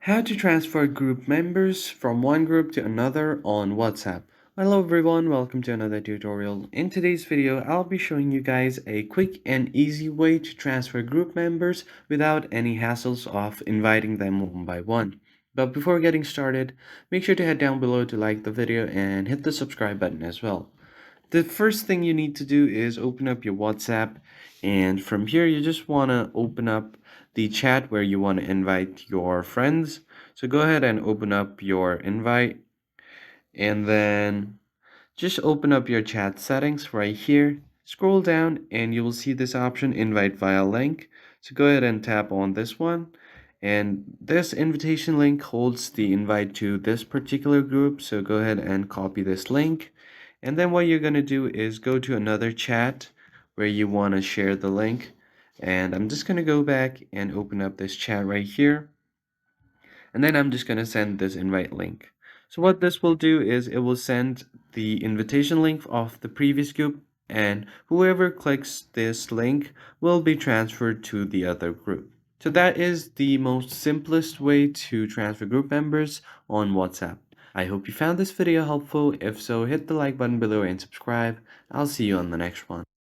How to transfer group members from one group to another on WhatsApp. Hello everyone, welcome to another tutorial. In today's video, I'll be showing you guys a quick and easy way to transfer group members without any hassles of inviting them one by one. But before getting started, make sure to head down below to like the video and hit the subscribe button as well. The first thing you need to do is open up your WhatsApp, and from here you just want to open up the chat where you want to invite your friends. So go ahead and open up your invite, and then just open up your chat settings right here. Scroll down and you will see this option, invite via link. So go ahead and tap on this one, and this invitation link holds the invite to this particular group. So go ahead and copy this link, and then what you're going to do is go to another chat where you want to share the link. And I'm just going to go back and open up this chat right here, and then I'm just going to send this invite link. So what this will do is it will send the invitation link of the previous group, and whoever clicks this link will be transferred to the other group. So that is the most simplest way to transfer group members on WhatsApp. I hope you found this video helpful. If so, hit the like button below and subscribe. I'll see you on the next one.